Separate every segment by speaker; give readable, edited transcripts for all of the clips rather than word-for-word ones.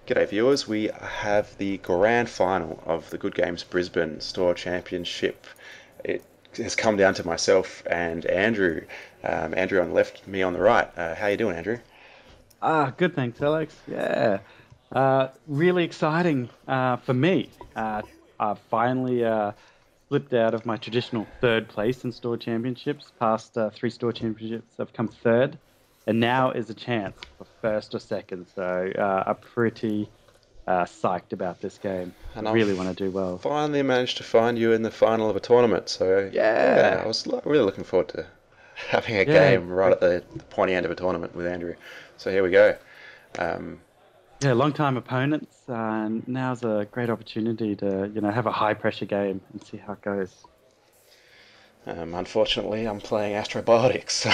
Speaker 1: G'day viewers, we have the grand final of the Good Games Brisbane Store Championship. It has come down to myself and Andrew. Andrew on the left, me on the right. How you doing, Andrew?
Speaker 2: Good, thanks, Alex. Yeah, really exciting for me. I finally slipped out of my traditional third place in store championships. Past three store championships, I've come third, and now is a chance for first or second. So I'm pretty psyched about this game. I
Speaker 1: And
Speaker 2: really
Speaker 1: I've
Speaker 2: want to do well.
Speaker 1: finally managed to find you in the final of a tournament. So yeah, I
Speaker 2: Yeah,
Speaker 1: was really looking forward to having a
Speaker 2: yeah,
Speaker 1: game right at the pointy end of a tournament with Andrew. So here we go. Um,
Speaker 2: yeah. Long-time opponents, and now's a great opportunity to have a high-pressure game and see how it goes.
Speaker 1: Unfortunately, I'm playing Astrobiotics, so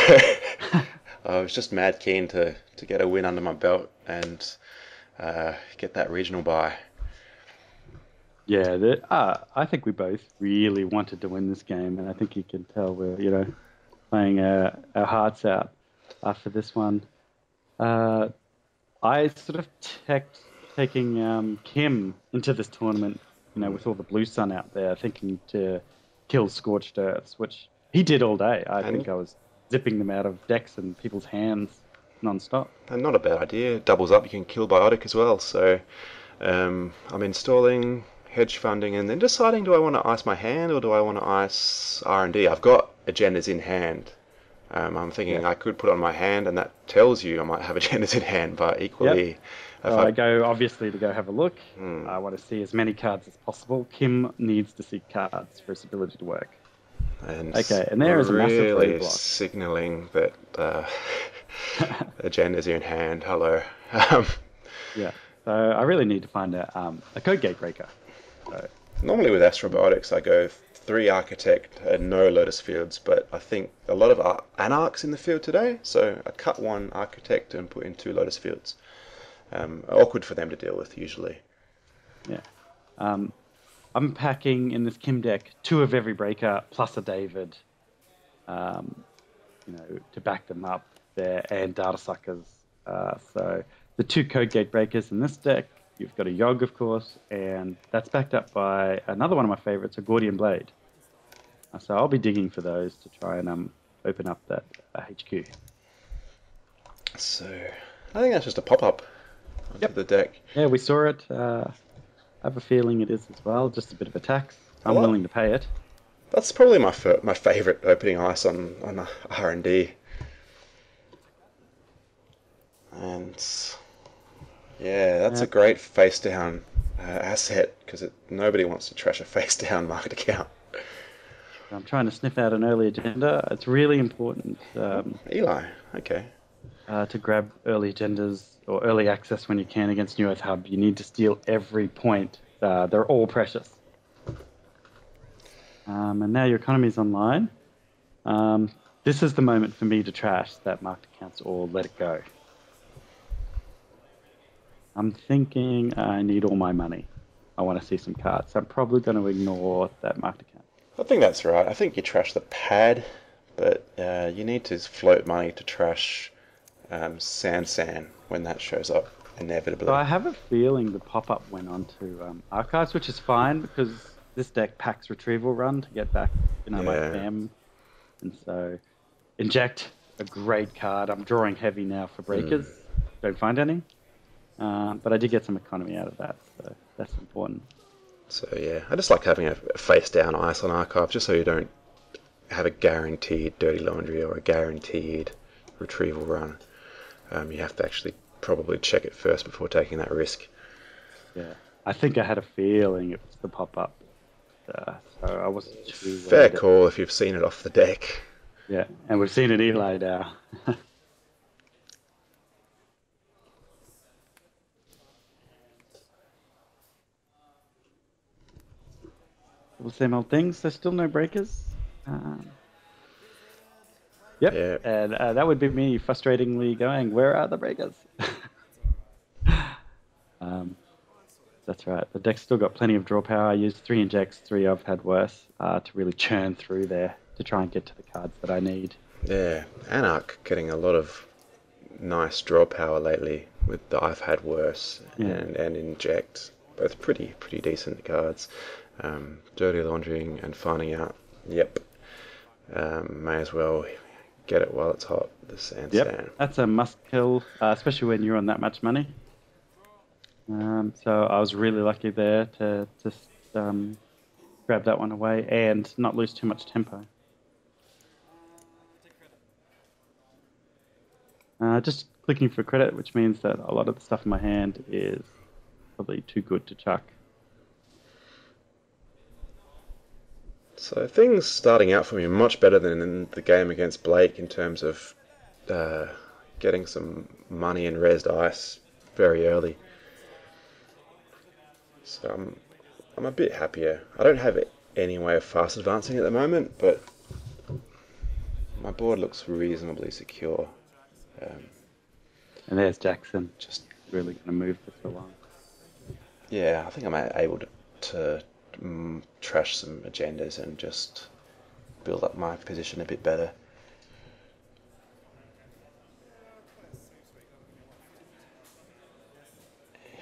Speaker 1: I was just mad keen to get a win under my belt and get that regional bye.
Speaker 2: Yeah, I think we both really wanted to win this game, and I think you can tell we're, playing our hearts out after this one. Uh, I sort of taking Kim into this tournament, with all the blue sun out there, thinking to kill scorched earths, which he did all day. I
Speaker 1: And
Speaker 2: think I was zipping them out of decks and people's hands non-stop.
Speaker 1: And not a bad idea. Doubles up, you can kill Biotic as well. So I'm installing hedge funding and then deciding, do I want to ice my hand or do I want to ice R&D? I've got agendas in hand. I'm
Speaker 2: Yeah.
Speaker 1: thinking I could put on my hand and that tells you I might have agendas in hand, but
Speaker 2: Yep.
Speaker 1: equally, if
Speaker 2: So
Speaker 1: I
Speaker 2: I go obviously to go have a look.
Speaker 1: hmm,
Speaker 2: I want to see as many cards as possible. Kim needs to see cards for his ability to work.
Speaker 1: and
Speaker 2: Okay, and there is a massive
Speaker 1: really
Speaker 2: roadblock.
Speaker 1: signaling that agendas are in hand. Hello. Um,
Speaker 2: Yeah. So I really need to find a code gate breaker. So
Speaker 1: Normally with Astrobiotics, I go three Architect and no Lotus Fields, but I think a lot of Anarchs in the field today, so I cut one Architect and put in two Lotus Fields. Awkward for them to deal with usually.
Speaker 2: yeah. Um, I'm packing in this Kim deck two of every breaker plus a David, um, to back them up there and data suckers. So the two code gate breakers in this deck, you've got a Yogg, of course, and that's backed up by another one of my favorites, a Gordian Blade. So I'll be digging for those to try and open up that HQ.
Speaker 1: So I think that's just a pop-up onto
Speaker 2: Yep.
Speaker 1: the deck.
Speaker 2: Yeah, we saw it. I have a feeling it is as well. Just a bit of a tax.
Speaker 1: I
Speaker 2: I'm
Speaker 1: like,
Speaker 2: willing to pay it.
Speaker 1: that's probably my favourite opening ice on R&D. And yeah, that's a
Speaker 2: Yeah,
Speaker 1: great face down asset because nobody wants to trash a face down market account.
Speaker 2: I'm trying to sniff out an early agenda. It's really important
Speaker 1: Eli, okay.
Speaker 2: to grab early agendas or early access when you can against New Earth Hub. You need to steal every point. They're all precious. And now your economy's online. This is the moment for me to trash that marked accounts or let it go. I'm thinking I need all my money. I want to see some cards. I'm probably going to ignore that marked account.
Speaker 1: I think that's right. I think you trash the pad, but you need to float money to trash San when that shows up
Speaker 2: So
Speaker 1: inevitably.
Speaker 2: I have a feeling the pop-up went on to archives, which is fine because this deck packs retrieval run to get back, my
Speaker 1: Yeah.
Speaker 2: fam, and so inject a great card. I'm drawing heavy now for breakers. Don't find any, but I did get some economy out of that, so that's important.
Speaker 1: So yeah, I just like having a face down ice on archive just so you don't have a guaranteed dirty laundry or a guaranteed retrieval run. You have to actually probably check it first before taking that risk.
Speaker 2: Yeah, I think I had a feeling it was the pop-up, so I wasn't too
Speaker 1: Fair
Speaker 2: worried.
Speaker 1: call if you've seen it off the deck.
Speaker 2: Yeah, and we've seen it Eli now. The same old things. There's still no breakers. Um, yep,
Speaker 1: Yeah,
Speaker 2: and that would be me frustratingly going, "Where are the breakers?" um, that's right. The deck's still got plenty of draw power. I used three injects, three I've had worse, to really churn through there to try and get to the cards that I need.
Speaker 1: yeah. Anarch getting a lot of nice draw power lately. with the I've Had Worse and Inject. Both pretty decent cards. Dirty Laundering and Finding Out. Yep. May as well get it while it's hot. The Sand.
Speaker 2: That's a must kill, especially when you're on that much money. So I was really lucky there to just grab that one away and not lose too much tempo. Just clicking for credit, which means that a lot of the stuff in my hand is probably too good to chuck.
Speaker 1: So things starting out for me much better than in the game against Blake in terms of getting some money and rezzed ice very early. So I'm a bit happier. I don't have any way of fast advancing at the moment, but my board looks reasonably secure.
Speaker 2: And there's Jackson, just really going to move for so long.
Speaker 1: Yeah, I think I'm able to trash some agendas and just build up my position a bit better.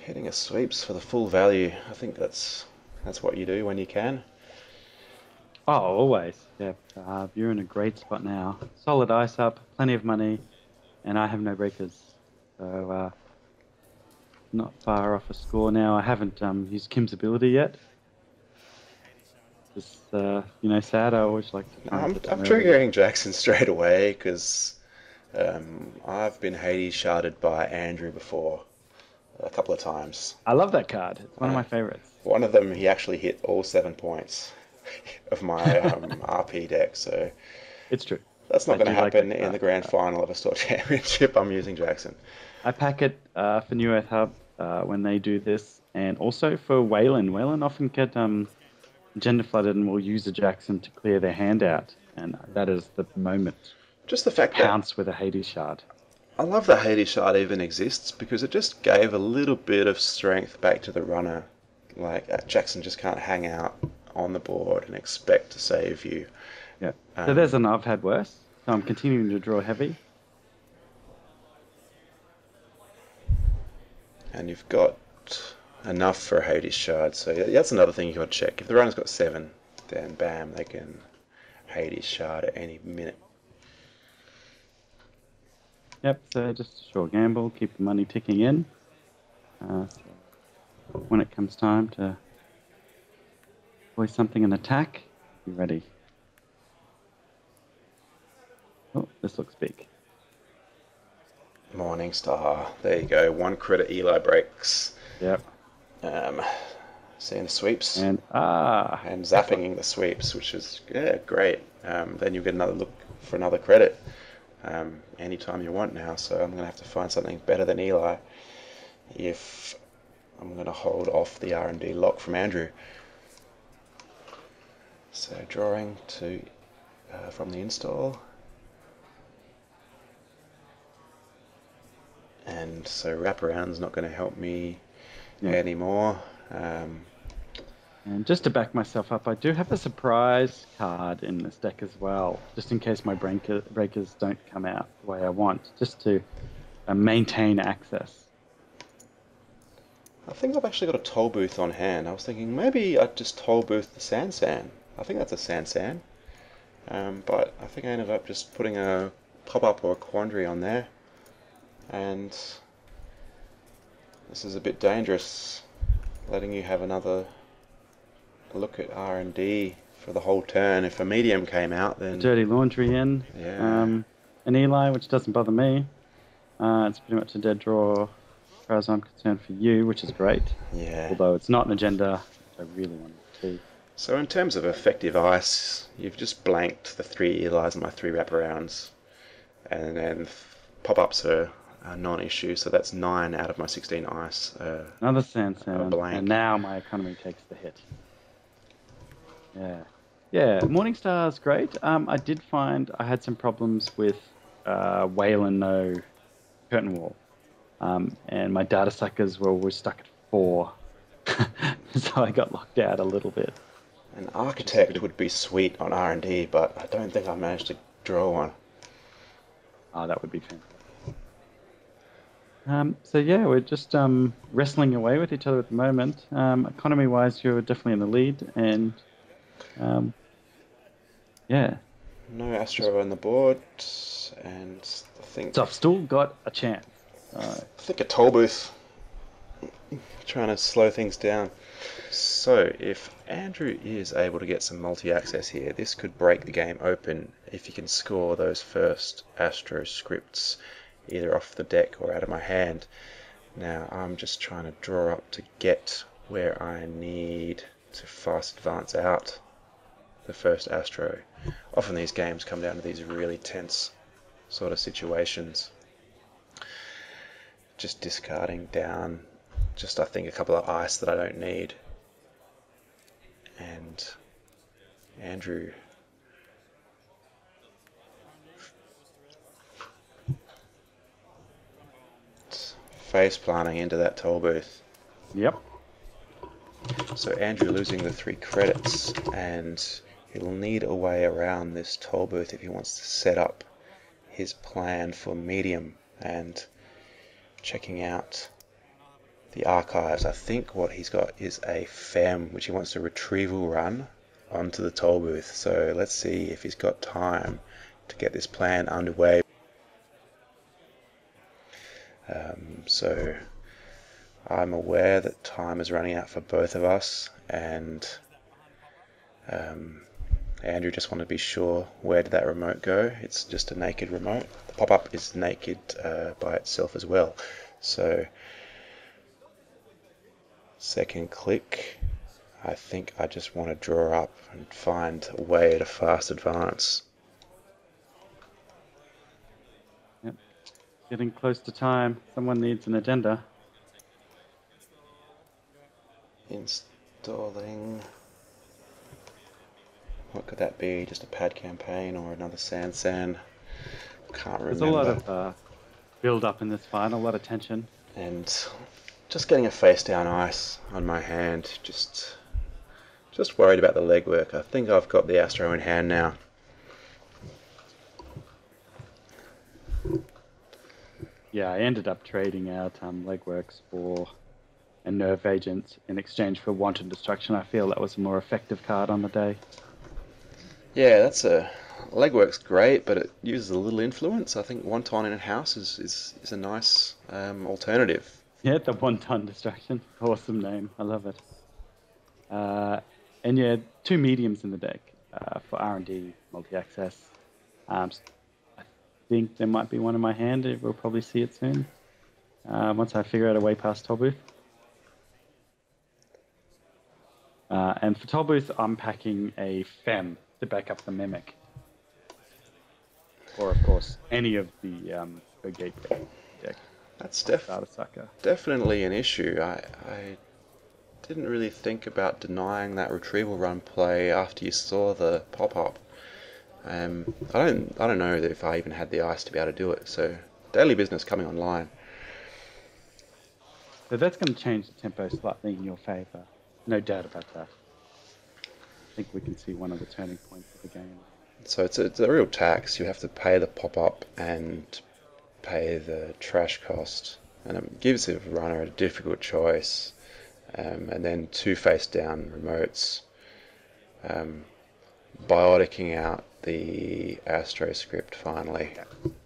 Speaker 1: Hitting a sweeps for the full value. I think that's what you do when you can.
Speaker 2: Oh, always. Yeah, you're in a great spot now. Solid ice up, plenty of money, and I have no breakers. So not far off a score now. I haven't used Kim's ability yet. Just sad. I always like to.
Speaker 1: I'm triggering Jackson straight away because I've been Hades sharded by Andrew before. A couple of times.
Speaker 2: I love that card. It's one of my favorites.
Speaker 1: One of them, he actually hit all 7 points of my RP deck, so
Speaker 2: it's true.
Speaker 1: That's not going to happen in the grand final of a store championship. I'm using Jackson.
Speaker 2: I pack it for New Earth Hub when they do this, and also for Wayland. Wayland often get agenda flooded and will use a Jackson to clear their hand out, and that is the moment.
Speaker 1: Just the fact
Speaker 2: pounce with a Hades shard.
Speaker 1: I love that Hades shard even exists because it just gave a little bit of strength back to the runner. Like Jackson just can't hang out on the board and expect to save you.
Speaker 2: Yeah. So there's an I've Had Worse. So I'm continuing to draw heavy.
Speaker 1: And you've got enough for a Hades shard. So that's another thing you've got to check. If the runner's got 7, then bam, they can Hades shard at any minute.
Speaker 2: Yep, so just a short gamble, keep the money ticking in. So when it comes time to voice something and attack, be ready. Oh, this looks big.
Speaker 1: Morningstar. There you go. 1 credit Eli breaks.
Speaker 2: Yep.
Speaker 1: Seeing the sweeps.
Speaker 2: And
Speaker 1: zapping the sweeps, which is great. Then you'll get another look for another credit. Anytime you want now, so I'm going to have to find something better than Eli if I'm going to hold off the R&D lock from Andrew. So drawing to from the install, and so wraparound's not going to help me anymore.
Speaker 2: And just to back myself up, I do have a surprise card in this deck as well, just in case my breakers don't come out the way I want, just to maintain access.
Speaker 1: I think I've actually got a toll booth on hand. I was thinking maybe I'd just toll booth the San. I think that's a San. But I think I ended up just putting a pop-up or a quandary on there. And this is a bit dangerous, letting you have another look at R&D for the whole turn. If a medium came out, then
Speaker 2: Dirty Laundry in.
Speaker 1: Yeah.
Speaker 2: An Eli, which doesn't bother me. It's pretty much a dead draw as far as I'm concerned for you, which is great.
Speaker 1: Yeah.
Speaker 2: Although it's not an agenda, which I really want to see.
Speaker 1: So in terms of effective ice, you've just blanked the 3 Elis and my 3 wraparounds, and then pop-ups are a non-issue. So that's 9 out of my 16 ice.
Speaker 2: Another San,
Speaker 1: blank.
Speaker 2: And now my economy takes the hit. Yeah, Morningstar's great. I did find I had some problems with Wayland no curtain wall, and my data suckers were always stuck at 4, so I got locked out a little bit.
Speaker 1: An architect would be sweet on R&D, but I don't think I managed to draw one.
Speaker 2: Oh, that would be fantastic. So yeah, we're just wrestling away with each other at the moment. Economy-wise, you're definitely in the lead, and um, yeah,
Speaker 1: No
Speaker 2: just
Speaker 1: Astro on the board, and I
Speaker 2: so
Speaker 1: think
Speaker 2: I've still got a chance.
Speaker 1: a toll booth trying to slow things down. So if Andrew is able to get some multi-access here, this could break the game open if he can score those first Astro scripts either off the deck or out of my hand. Now I'm just trying to draw up to get where I need to fast advance out the first Astro. Often these games come down to these really tense sort of situations. Just discarding down just I think a couple of ice that I don't need. And Andrew face planting into that toll booth.
Speaker 2: Yep.
Speaker 1: So Andrew losing the 3 credits, and he'll need a way around this toll booth if he wants to set up his plan for medium. And checking out the archives, I think what he's got is a FEM which he wants to retrieval run onto the toll booth. So let's see if he's got time to get this plan underway. So I'm aware that time is running out for both of us, and Andrew just wanted to be sure, where did that remote go? It's just a naked remote. The pop-up is naked by itself as well. So second click, I think I just want to draw up and find a way to fast advance.
Speaker 2: Yep. Getting close to time. Someone needs an agenda.
Speaker 1: Installing. What could that be? Just a pad campaign or another San? Can't remember.
Speaker 2: There's a lot of build up in this fight, a lot of tension.
Speaker 1: And just getting a face down ice on my hand. Just worried about the legwork. I think I've got the Astro in hand now.
Speaker 2: Yeah, I ended up trading out legworks for a nerve agent in exchange for wanton destruction. I feel that was a more effective card on the day.
Speaker 1: Yeah, that's a legwork's great, but it uses a little influence. I think Wonton in a house is a nice alternative.
Speaker 2: Yeah, the wanton destruction. Awesome name. I love it. And yeah, 2 mediums in the deck for R&D multi-access. I think there might be one in my hand. We'll probably see it soon. Once I figure out a way past Tollbooth. And for Tollbooth, I'm packing a FEM to back up the Mimic. Or, of course, any of the Gateway deck.
Speaker 1: That's definitely an issue. I didn't really think about denying that retrieval run play after you saw the pop-up. I don't know if I even had the ice to be able to do it. So daily business coming online.
Speaker 2: So that's going to change the tempo slightly in your favour. No doubt about that. I think we can see one of the turning points of the game.
Speaker 1: So it's a real tax. You have to pay the pop-up and pay the trash cost, and it gives the runner a difficult choice. And then 2 face-down remotes, bioticking out the Astro script finally.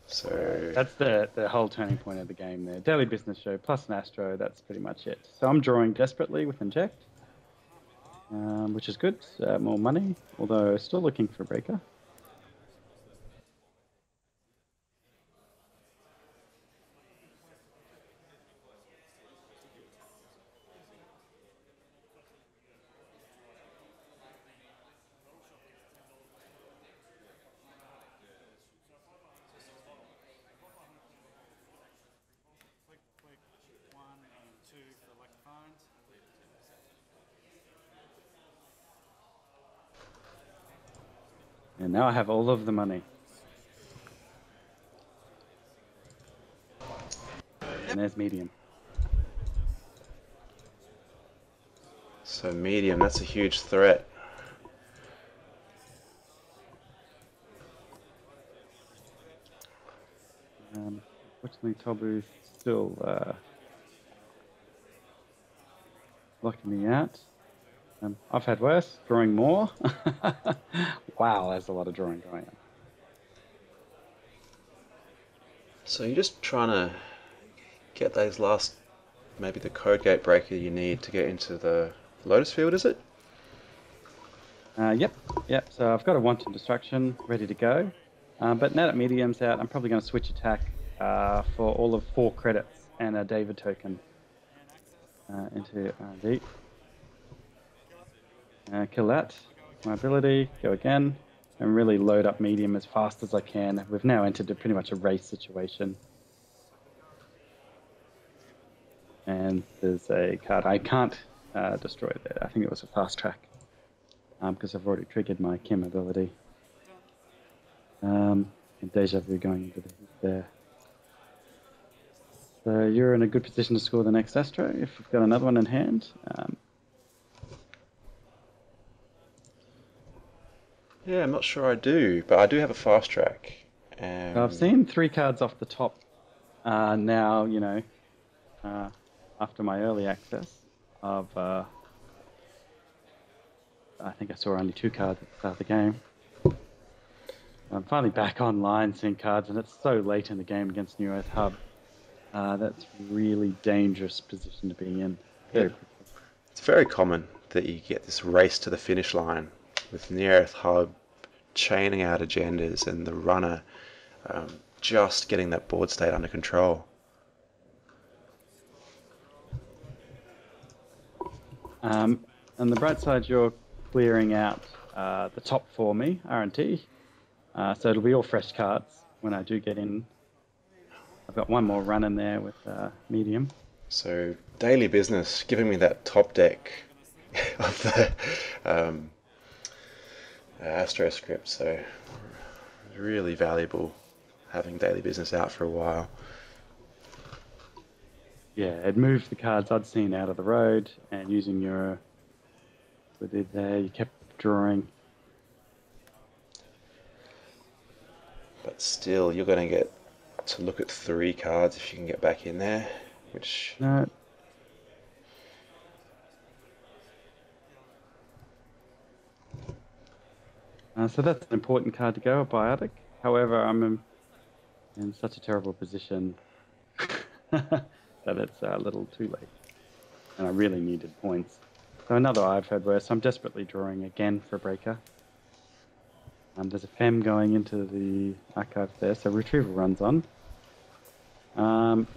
Speaker 1: So
Speaker 2: that's the whole turning point of the game there. Daily business show plus an Astro, that's pretty much it. So I'm drawing desperately with Inject, which is good. More money, although still looking for a breaker. And now I have all of the money. And there's medium.
Speaker 1: So medium, that's a huge threat.
Speaker 2: unfortunately, Tobu's still locking me out. I've had worse, drawing more. Wow, there's a lot of drawing going on.
Speaker 1: So you're just trying to get those last, maybe the code gate breaker you need to get into the Lotus field, is it?
Speaker 2: Yep. So I've got a wanton destruction ready to go. But now that medium's out, I'm probably going to switch attack for all of 4 credits and a David token into R&D. Kill that. My ability. Go again. And really load up medium as fast as I can. We've now entered pretty much a race situation. And there's a card I can't destroy there. I think it was a fast track. Because I've already triggered my Kim ability. And Deja Vu going into the hit there. So you're in a good position to score the next Astro if you've got another one in hand.
Speaker 1: Yeah, I'm not sure I do, but I do have a fast track.
Speaker 2: So I've seen 3 cards off the top now, after my early access of... I think I saw only 2 cards at the start of the game. I'm finally back online seeing cards, and it's so late in the game against New Earth Hub. That's really dangerous position to be in.
Speaker 1: Yeah. It's very common that you get this race to the finish line with New Earth Hub chaining out agendas and the runner just getting that board state under control.
Speaker 2: On the bright side, you're clearing out the top for me, R&T. So it'll be all fresh cards when I do get in. I've got one more run in there with medium.
Speaker 1: So daily business, giving me that top deck of the Astro script. So really valuable having daily business out for a while.
Speaker 2: Yeah, it moved the cards I'd seen out of the road, and using your with it there, you kept drawing.
Speaker 1: But still, you're going to get to look at 3 cards if you can get back in there, which...
Speaker 2: No. So that's an important card to go, a Biotic. However, I'm in such a terrible position that it's a little too late. And I really needed points. So another I've had worse. I'm desperately drawing again for a breaker. There's a Fem going into the archive there, so retrieval runs on. And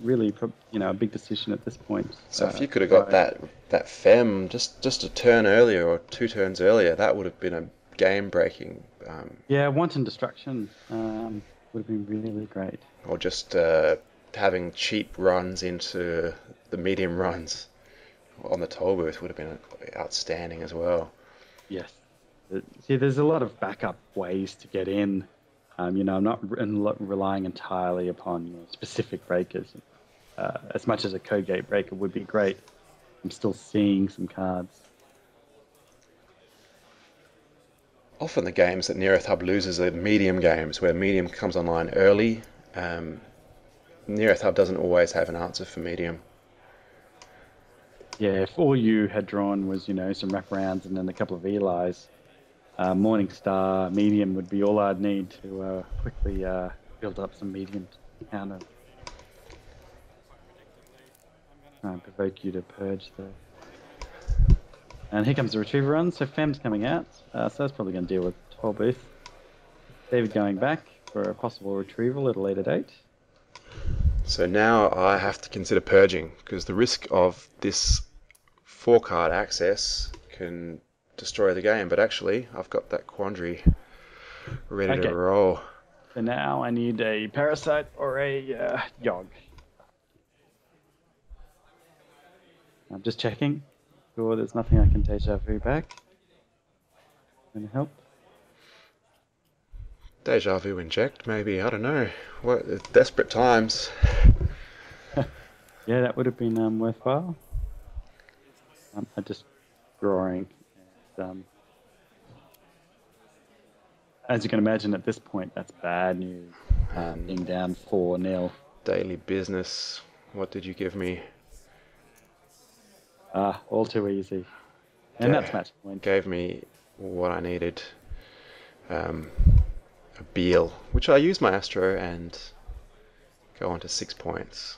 Speaker 2: really, a big decision at this point.
Speaker 1: So if you could have got that Fem just a turn earlier or 2 turns earlier, that would have been a game-breaking...
Speaker 2: Yeah, wanton destruction would have been really great.
Speaker 1: Or just having cheap runs into the medium runs on the toll booth would have been outstanding as well.
Speaker 2: Yes. See, there's a lot of backup ways to get in. I'm not relying entirely upon specific breakers. As much as a code gate breaker would be great, I'm still seeing some cards.
Speaker 1: Often the games that Near Earth Hub loses are medium games, where medium comes online early. Near Earth Hub doesn't always have an answer for medium.
Speaker 2: Yeah, if all you had drawn was, some wraparounds and then a couple of Eli's, Morningstar medium would be all I'd need to quickly build up some medium counter. Provoke you to purge there. And here comes the retriever run, so Fem's coming out, so that's probably going to deal with Toll Booth. David going back for a possible retrieval at a later date.
Speaker 1: So now I have to consider purging, because the risk of this 4-card access can destroy the game, but actually I've got that quandary ready to roll.
Speaker 2: So now I need a Parasite or a Yogg. I'm just checking. Sure, there's nothing I can Deja Vu back. Going to help?
Speaker 1: Deja Vu inject, maybe, I don't know. What, desperate times.
Speaker 2: Yeah, that would have been worthwhile. I'm just drawing. And, as you can imagine at this point, that's bad news. Being down 4-0.
Speaker 1: daily business. What did you give me?
Speaker 2: All too easy. And that's match point.
Speaker 1: Gave me what I needed. A Beal, which I use my Astro and go on to 6 points.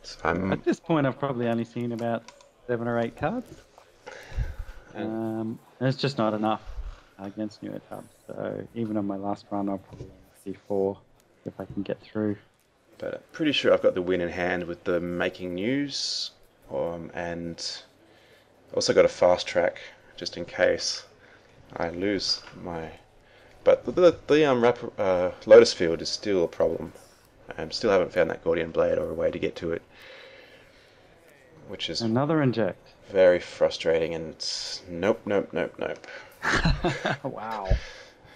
Speaker 1: So
Speaker 2: At this point, I've probably only seen about 7 or 8 cards. And it's just not enough against New Hub. So even on my last run, I'll probably only see 4 if I can get through.
Speaker 1: But I'm pretty sure I've got the win in hand with the making news, and also got a fast track just in case I lose my. But the Lotus Field is still a problem. I still haven't found that Gordian Blade or a way to get to it, which is
Speaker 2: another inject.
Speaker 1: Very frustrating. And it's nope.
Speaker 2: Wow,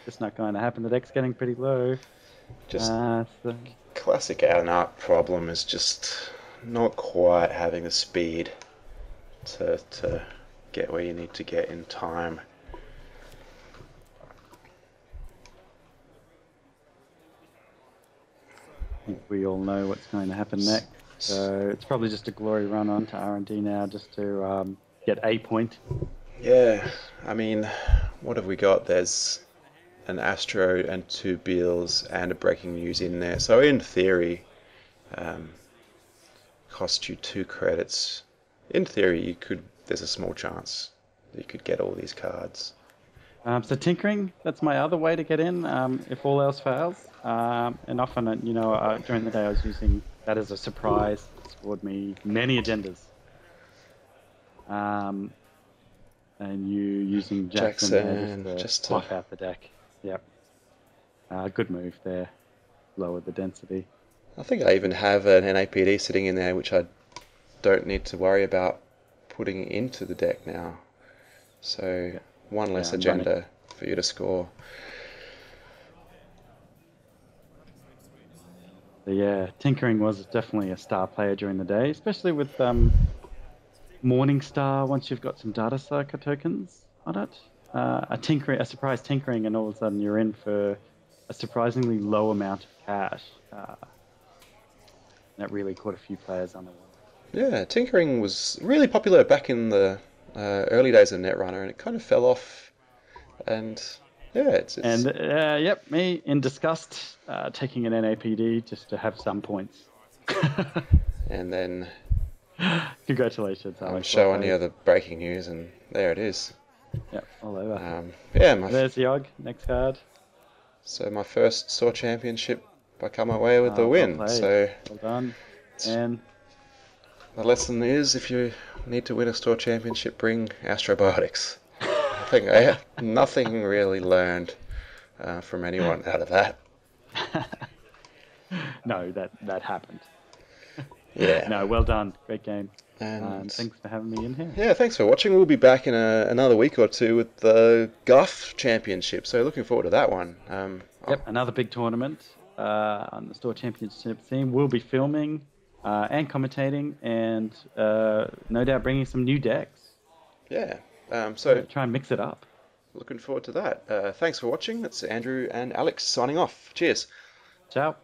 Speaker 2: just not going to happen. The deck's getting pretty low.
Speaker 1: Just classic out and out problem is just not quite having the speed to get where you need to get in time.
Speaker 2: I think we all know what's going to happen next. So it's probably just a glory run on to R&D now just to get a point.
Speaker 1: Yeah, I mean, what have we got? There's an Astro and 2 Beals and a breaking news in there. So in theory, cost you 2 credits. In theory, there's a small chance that you could get all these cards.
Speaker 2: So tinkering, that's my other way to get in if all else fails. And often, during the day I was using that as a surprise. It scored me many agendas. And you using Jackson there just to block out the deck. Yep. Good move there. Lower the density.
Speaker 1: I think I even have an NAPD sitting in there, which I don't need to worry about putting into the deck now. So one less agenda for you to score.
Speaker 2: So yeah, tinkering was definitely a star player during the day, especially with Morningstar. Once you've got some data circuit tokens on it, a surprise tinkering, and all of a sudden you're in for a surprisingly low amount of cash. That really caught a few players on the wall.
Speaker 1: Yeah, tinkering was really popular back in the early days of Netrunner, and it kind of fell off. And yeah, it's...
Speaker 2: And me in disgust, taking an NAPD just to have some points.
Speaker 1: And then
Speaker 2: congratulations,
Speaker 1: I'm showing you the breaking news, and there it is.
Speaker 2: Yep, all over.
Speaker 1: There's
Speaker 2: the Og, next card.
Speaker 1: So my first SOAR championship, I come away with the win.
Speaker 2: Well done. And
Speaker 1: the lesson is, if you need to win a SOAR championship, bring Astrobiotics. I think I have nothing really learned from anyone out of that.
Speaker 2: No, that happened.
Speaker 1: Yeah.
Speaker 2: No, well done. Great game.
Speaker 1: And
Speaker 2: thanks for having me in here.
Speaker 1: Yeah, thanks for watching. We'll be back in another week or two with the Guff Championship, so looking forward to that one.
Speaker 2: Another big tournament on the SOAR Championship theme. We'll be filming and commentating, and no doubt bringing some new decks.
Speaker 1: Yeah. So
Speaker 2: try and mix it up.
Speaker 1: Looking forward to that. Thanks for watching. That's Andrew and Alex signing off. Cheers.
Speaker 2: Ciao.